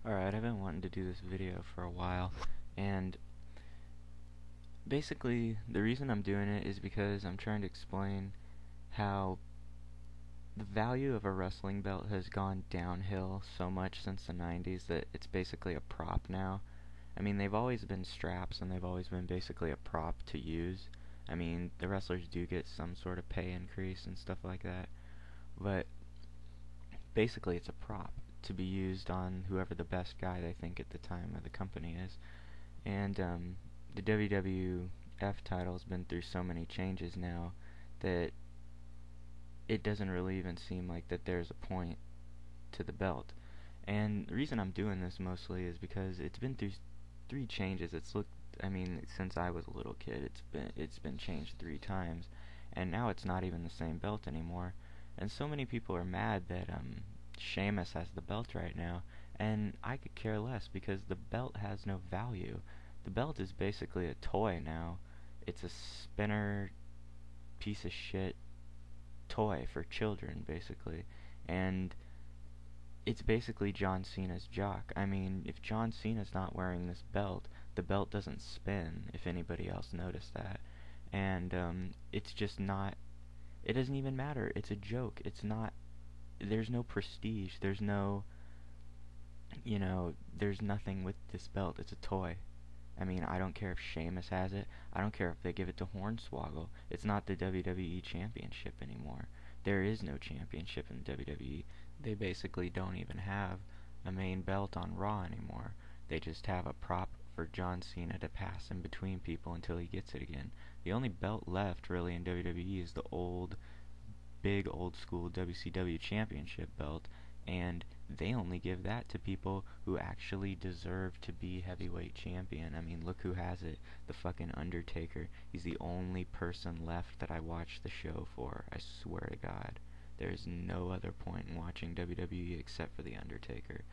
Alright, I've been wanting to do this video for a while, and basically the reason I'm doing it is because I'm trying to explain how the value of a wrestling belt has gone downhill so much since the 90s that it's basically a prop now. I mean, they've always been straps and they've always been basically a prop to use. I mean, the wrestlers do get some sort of pay increase and stuff like that, but basically it's a prop to be used on whoever the best guy they think at the time of the company is. And the WWF title's been through so many changes now that it doesn't really even seem like that there's a point to the belt. And the reason I'm doing this mostly is because it's been through three changes. I mean, since I was a little kid, it's been changed three times, and now it's not even the same belt anymore. And so many people are mad that Sheamus has the belt right now, and I could care less because the belt has no value. The belt is basically a toy now. It's a spinner piece of shit toy for children, basically. And it's basically John Cena's jock. I mean, if John Cena's not wearing this belt, the belt doesn't spin, if anybody else noticed that. And it's just not, it doesn't even matter. It's a joke. It's not, there's no prestige. There's nothing with this belt. It's a toy. I mean, I don't care if Sheamus has it. I don't care if they give it to Hornswoggle. It's not the WWE Championship anymore. There is no championship in the WWE. They basically don't even have a main belt on Raw anymore. They just have a prop for John Cena to pass in between people until he gets it again. The only belt left really in WWE is the big old school WCW Championship belt, and they only give that to people who actually deserve to be heavyweight champion. I mean, look who has it. The fucking Undertaker. He's the only person left that I watch the show for. I swear to God. There's no other point in watching WWE except for the Undertaker.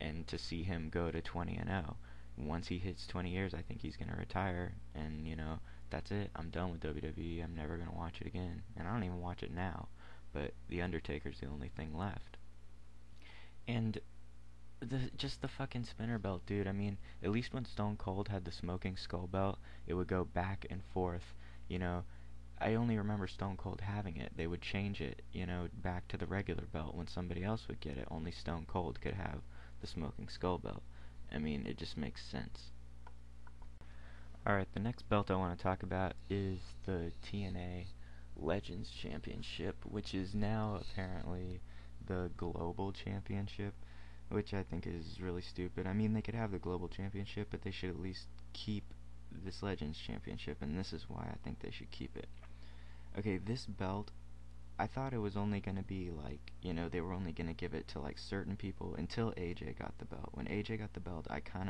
And to see him go to 20-0. Once he hits 20 years, I think he's going to retire. And, that's it. I'm done with WWE. I'm never going to watch it again. And I don't even watch it now. But the Undertaker's the only thing left. And just the fucking spinner belt, dude. I mean, at least when Stone Cold had the Smoking Skull belt, it would go back and forth. I only remember Stone Cold having it. They would change it, back to the regular belt when somebody else would get it. Only Stone Cold could have the Smoking Skull belt. I mean, it just makes sense. Alright, the next belt I want to talk about is the TNA Legends Championship, which is now apparently the Global Championship, which I think is really stupid. I mean, they could have the Global Championship, but they should at least keep this Legends Championship, and this is why I think they should keep it. Okay, this belt, I thought it was only going to be like, they were only going to give it to like certain people until AJ got the belt. When AJ got the belt, I kind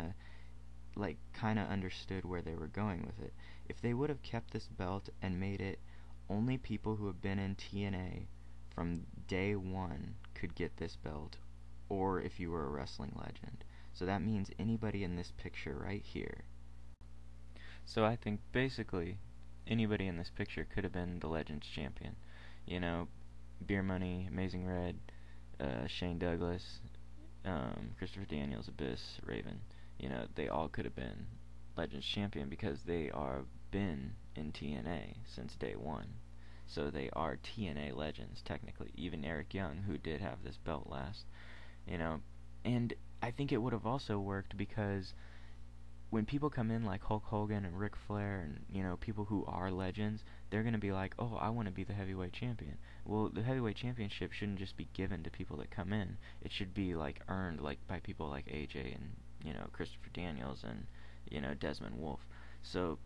of understood where they were going with it. If they would have kept this belt and made it only people who have been in TNA from day one could get this belt, or if you were a wrestling legend. So that means anybody in this picture right here. So I think basically anybody in this picture could have been the Legends champion. Beer Money, Amazing Red, Shane Douglas, Christopher Daniels, Abyss, Raven. They all could have been Legends champion because they are been in TNA since day one. So they are TNA legends, technically. Even Eric Young, who did have this belt last. And I think it would have also worked because when people come in like Hulk Hogan and Ric Flair and, people who are legends, they're going to be like, oh, I want to be the heavyweight champion. Well, the heavyweight championship shouldn't just be given to people that come in. It should be, like, earned, like, by people like AJ and, Christopher Daniels and, Desmond Wolfe. So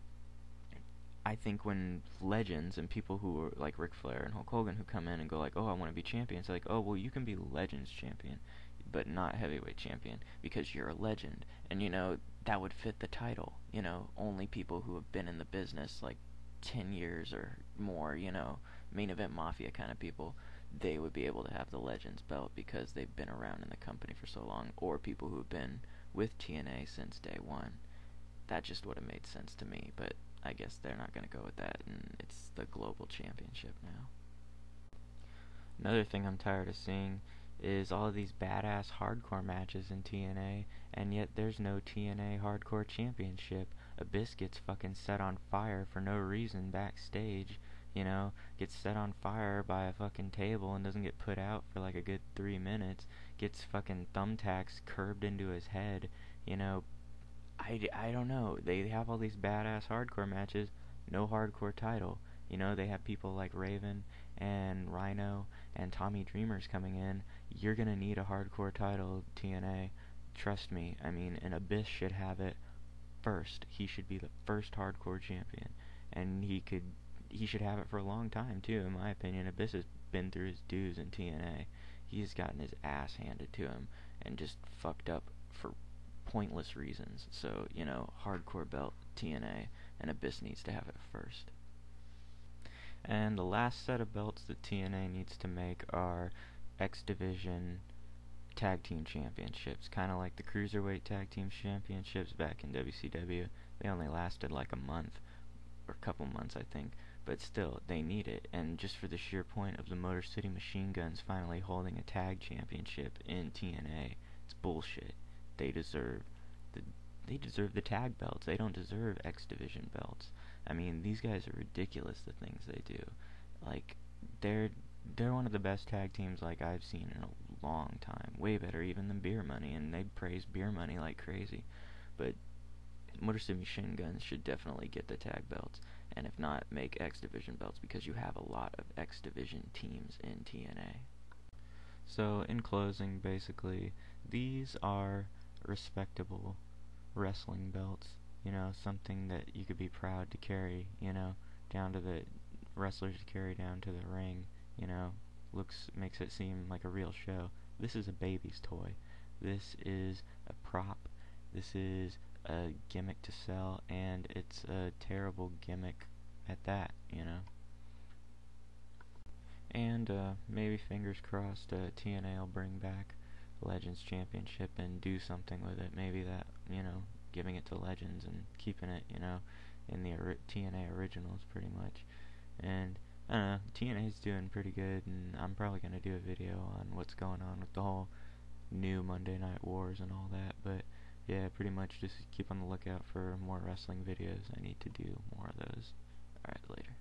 I think when legends and people who are like Ric Flair and Hulk Hogan who come in and go like, oh, I want to be champion, it's like, oh, well, you can be Legends champion, but not heavyweight champion because you're a legend. And, that would fit the title. Only people who have been in the business like 10 years or more, main event mafia kind of people, they would be able to have the Legends belt because they've been around in the company for so long, or people who have been with TNA since day one. That just would have made sense to me, but I guess they're not going to go with that, and it's the Global Championship now. Another thing I'm tired of seeing is all of these badass hardcore matches in TNA, and yet there's no TNA Hardcore Championship. Abyss gets fucking set on fire for no reason backstage, gets set on fire by a fucking table and doesn't get put out for like a good 3 minutes, gets fucking thumbtacks curbed into his head, you know. I don't know. They have all these badass hardcore matches, no hardcore title. They have people like Raven and Rhino and Tommy Dreamer's coming in. You're gonna need a hardcore title, TNA. Trust me. I mean, and Abyss should have it first. He should be the first hardcore champion, and he should have it for a long time too. In my opinion, Abyss has been through his dues in TNA. He's gotten his ass handed to him and just fucked up for pointless reasons. So, hardcore belt TNA, and Abyss needs to have it first. And the last set of belts that TNA needs to make are X Division Tag Team Championships, kind of like the Cruiserweight Tag Team Championships back in WCW. They only lasted like a month, or a couple months I think, but still, they need it, and just for the sheer point of the Motor City Machine Guns finally holding a tag championship in TNA, it's bullshit. They deserve the they deserve the tag belts. They don't deserve X Division belts. I mean, these guys are ridiculous, the things they do. Like, they're one of the best tag teams like I've seen in a long time. Way better even than Beer Money, and they praise Beer Money like crazy. But Motor City Machine Guns should definitely get the tag belts, and if not, make X Division belts, because you have a lot of X Division teams in TNA. So, in closing, basically, these are respectable wrestling belts, something that you could be proud to carry, down to the wrestlers to carry down to the ring, makes it seem like a real show. This is a baby's toy. This is a prop. This is a gimmick to sell, and it's a terrible gimmick at that, And maybe, fingers crossed, TNA will bring back Legends Championship and do something with it. Maybe that, giving it to Legends and keeping it, in the TNA originals pretty much. And I don't know, TNA's doing pretty good, and I'm probably going to do a video on what's going on with the whole new Monday Night Wars and all that. But yeah, pretty much just keep on the lookout for more wrestling videos. I need to do more of those. Alright, later.